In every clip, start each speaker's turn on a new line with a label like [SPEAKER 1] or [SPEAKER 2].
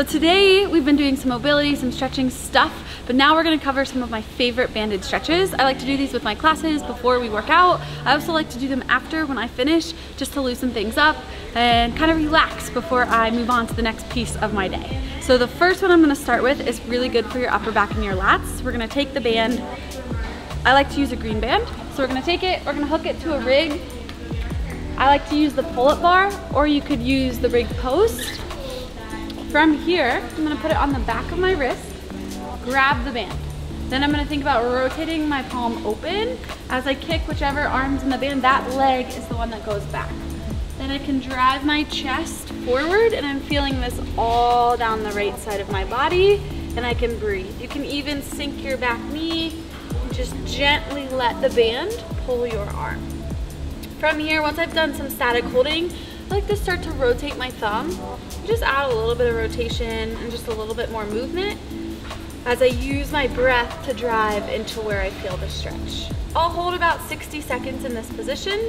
[SPEAKER 1] today we've been doing some mobility, some stretching stuff, but now we're gonna cover some of my favorite banded stretches. I like to do these with my classes before we work out. I also like to do them after when I finish, just to loosen things up and kind of relax before I move on to the next piece of my day. So the first one I'm gonna start with is really good for your upper back and your lats. We're gonna take the band. I like to use a green band. So we're gonna take it, we're gonna hook it to a rig. I like to use the pull-up bar, or you could use the rig post. From here, I'm gonna put it on the back of my wrist, grab the band. Then I'm gonna think about rotating my palm open. As I kick whichever arm's in the band, that leg is the one that goes back. Then I can drive my chest forward, and I'm feeling this all down the right side of my body, and I can breathe. You can even sink your back knee, and just gently let the band pull your arm. From here, once I've done some static holding, I like to start to rotate my thumb. Just add a little bit of rotation and just a little bit more movement as I use my breath to drive into where I feel the stretch. I'll hold about 60 seconds in this position,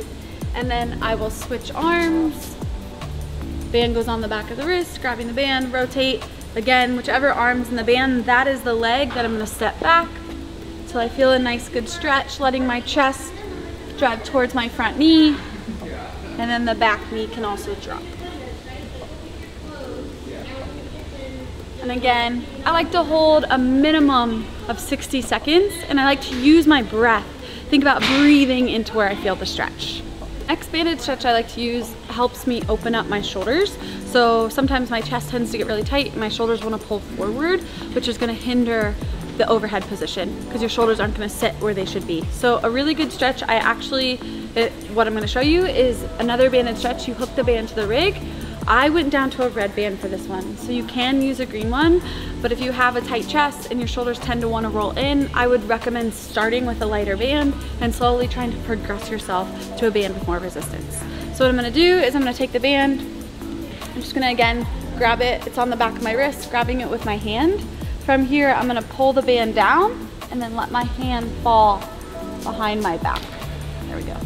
[SPEAKER 1] and then I will switch arms. Band goes on the back of the wrist, grabbing the band, rotate. Again, whichever arm's in the band, that is the leg that I'm gonna step back till I feel a nice good stretch, letting my chest drive towards my front knee, and then the back knee can also drop. And again, I like to hold a minimum of 60 seconds, and I like to use my breath. Think about breathing into where I feel the stretch. Next banded stretch I like to use helps me open up my shoulders. So sometimes my chest tends to get really tight and my shoulders want to pull forward, which is going to hinder the overhead position because your shoulders aren't going to sit where they should be. So a really good stretch, what I'm going to show you is another banded stretch. You hook the band to the rig. I went down to a red band for this one, so you can use a green one, but if you have a tight chest and your shoulders tend to want to roll in, I would recommend starting with a lighter band and slowly trying to progress yourself to a band with more resistance. So what I'm going to do is I'm going to take the band, I'm just going to again grab it, it's on the back of my wrist, grabbing it with my hand. From here, I'm gonna pull the band down and then let my hand fall behind my back. There we go.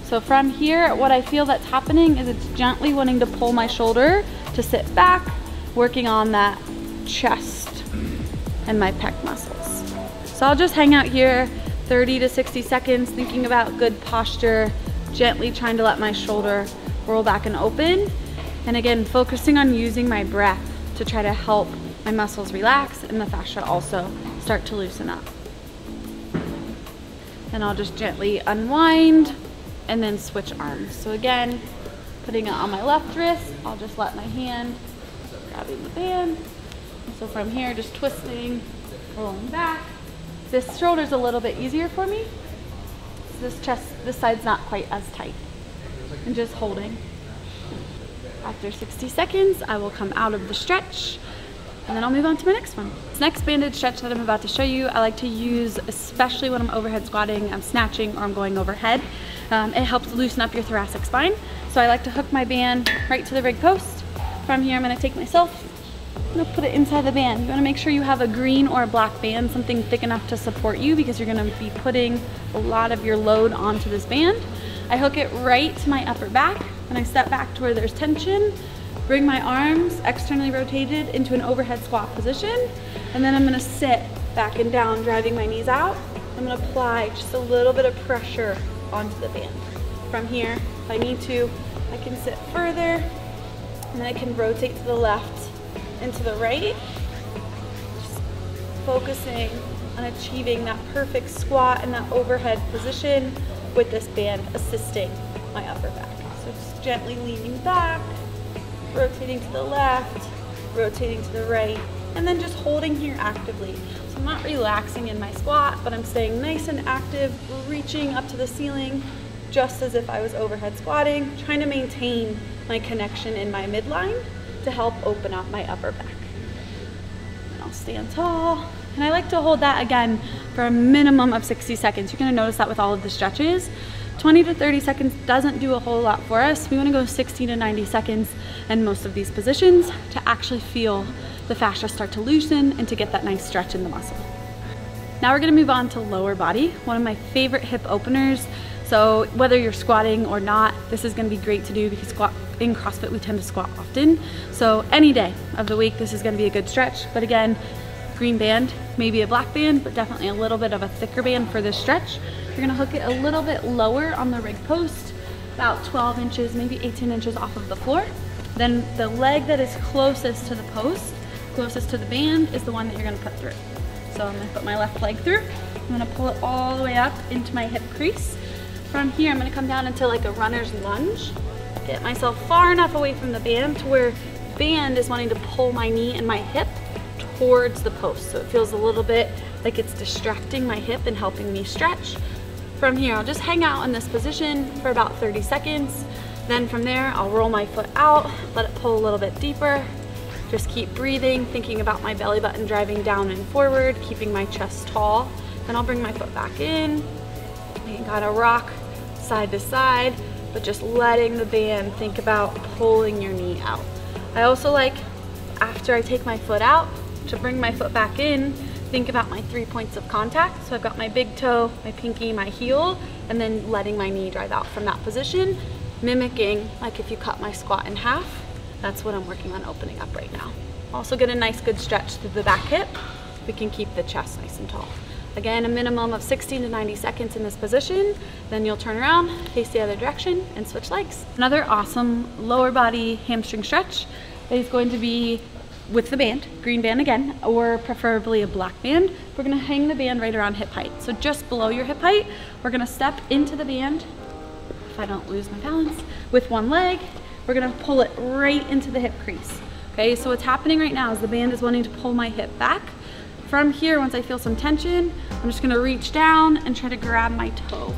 [SPEAKER 1] So from here, what I feel that's happening is it's gently wanting to pull my shoulder to sit back, working on that chest and my pec muscles. So I'll just hang out here 30 to 60 seconds, thinking about good posture, gently trying to let my shoulder roll back and open. And again, focusing on using my breath to try to help my muscles relax and the fascia also start to loosen up. Then I'll just gently unwind and then switch arms. So again, putting it on my left wrist, I'll just let my hand grabbing the band. So from here, just twisting, rolling back. This shoulder's a little bit easier for me. So this side's not quite as tight. And just holding. After 60 seconds, I will come out of the stretch, and then I'll move on to my next one. This next banded stretch that I'm about to show you, I like to use especially when I'm overhead squatting, I'm snatching, or I'm going overhead. It helps loosen up your thoracic spine. So I like to hook my band right to the rig post. From here, I'm gonna take myself, I'm gonna put it inside the band. You wanna make sure you have a green or a black band, something thick enough to support you because you're gonna be putting a lot of your load onto this band. I hook it right to my upper back, and I step back to where there's tension. Bring my arms externally rotated into an overhead squat position, and then I'm gonna sit back and down, driving my knees out. I'm gonna apply just a little bit of pressure onto the band. From here, if I need to, I can sit further, and then I can rotate to the left and to the right, just focusing on achieving that perfect squat and that overhead position with this band assisting my upper back. So just gently leaning back, rotating to the left, rotating to the right, and then just holding here actively. So I'm not relaxing in my squat, but I'm staying nice and active, reaching up to the ceiling, just as if I was overhead squatting, trying to maintain my connection in my midline to help open up my upper back. And I'll stand tall, and I like to hold that again for a minimum of 60 seconds. You're gonna notice that with all of the stretches. 20 to 30 seconds doesn't do a whole lot for us. We want to go 60 to 90 seconds in most of these positions to actually feel the fascia start to loosen and to get that nice stretch in the muscle. Now we're going to move on to lower body, one of my favorite hip openers. So So whether you're squatting or not, this is gonna be great to do because in CrossFit we tend to squat often. So any day of the week, this is gonna be a good stretch. But again, green band, maybe a black band, but definitely a little bit of a thicker band for this stretch. You're gonna hook it a little bit lower on the rig post, about 12 inches, maybe 18 inches off of the floor. Then the leg that is closest to the post, closest to the band, is the one that you're gonna put through. So I'm gonna put my left leg through. I'm gonna pull it all the way up into my hip crease. From here, I'm gonna come down into like a runner's lunge. Get myself far enough away from the band to where the band is wanting to pull my knee and my hip towards the post. So it feels a little bit like it's distracting my hip and helping me stretch. From here, I'll just hang out in this position for about 30 seconds. Then from there, I'll roll my foot out, let it pull a little bit deeper. Just keep breathing, thinking about my belly button driving down and forward, keeping my chest tall. Then I'll bring my foot back in. You can kind of rock side to side, but just letting the band think about pulling your knee out. I also like, after I take my foot out, to bring my foot back in, think about my 3 points of contact. So I've got my big toe, my pinky, my heel, and then letting my knee drive out from that position, mimicking like if you cut my squat in half. That's what I'm working on opening up right now. Also get a nice good stretch through the back hip. We can keep the chest nice and tall. Again, a minimum of 60 to 90 seconds in this position. Then you'll turn around, face the other direction, and switch legs. Another awesome lower body hamstring stretch is going to be with the band, green band again, or preferably a black band. We're gonna hang the band right around hip height. So just below your hip height, we're gonna step into the band, if I don't lose my balance, with one leg. We're gonna pull it right into the hip crease. Okay, so what's happening right now is the band is wanting to pull my hip back. From here, once I feel some tension, I'm just gonna reach down and try to grab my toe.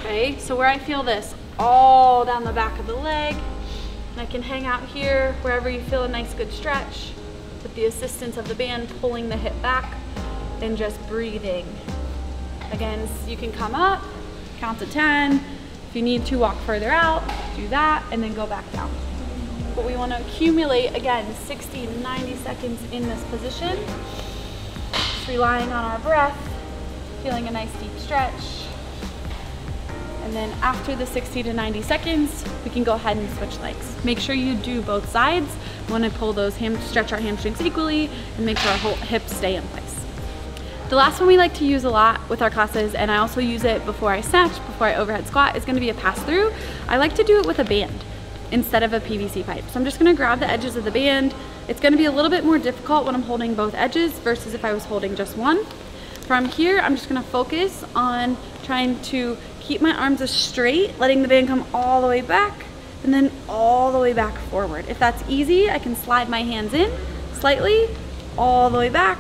[SPEAKER 1] Okay, so where I feel this, all down the back of the leg, and I can hang out here wherever you feel a nice good stretch with the assistance of the band pulling the hip back and just breathing. Again, you can come up, count to 10. If you need to walk further out, do that, and then go back down. But we want to accumulate, again, 60 to 90 seconds in this position. Just relying on our breath, feeling a nice deep stretch. And then after the 60 to 90 seconds, we can go ahead and switch legs. Make sure you do both sides. We want to pull those stretch our hamstrings equally and make sure our whole hips stay in place. The last one we like to use a lot with our classes, and I also use it before I snatch, before I overhead squat, is going to be a pass through. I like to do it with a band instead of a PVC pipe. So I'm just going to grab the edges of the band. It's going to be a little bit more difficult when I'm holding both edges versus if I was holding just one. From here, I'm just going to focus on trying to keep my arms as straight, letting the band come all the way back and then all the way back forward. If that's easy, I can slide my hands in slightly, all the way back,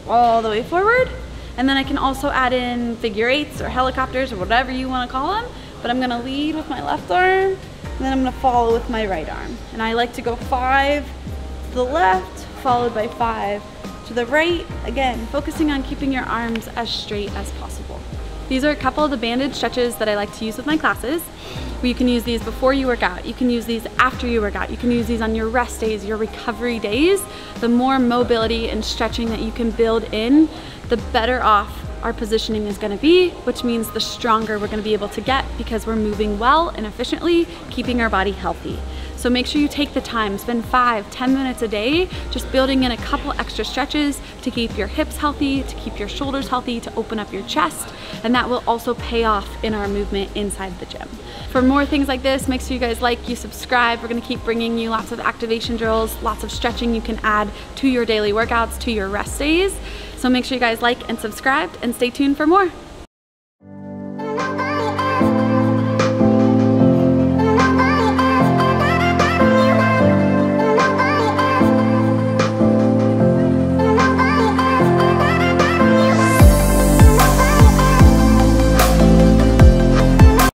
[SPEAKER 1] all the way forward, and then I can also add in figure eights or helicopters or whatever you want to call them, but I'm going to lead with my left arm and then I'm going to follow with my right arm. And I like to go 5 to the left, followed by 5 to the right, again focusing on keeping your arms as straight as possible. These are a couple of the banded stretches that I like to use with my classes. You can use these before you work out, you can use these after you work out, you can use these on your rest days, your recovery days. The more mobility and stretching that you can build in, the better off our positioning is going to be, which means the stronger we're going to be able to get because we're moving well and efficiently, keeping our body healthy. So make sure you take the time, spend 5-10 minutes a day just building in a couple extra stretches to keep your hips healthy, to keep your shoulders healthy, to open up your chest, and that will also pay off in our movement inside the gym. For more things like this, make sure you guys like, you subscribe. We're gonna keep bringing you lots of activation drills, lots of stretching you can add to your daily workouts, to your rest days. So make sure you guys like and subscribe and stay tuned for more.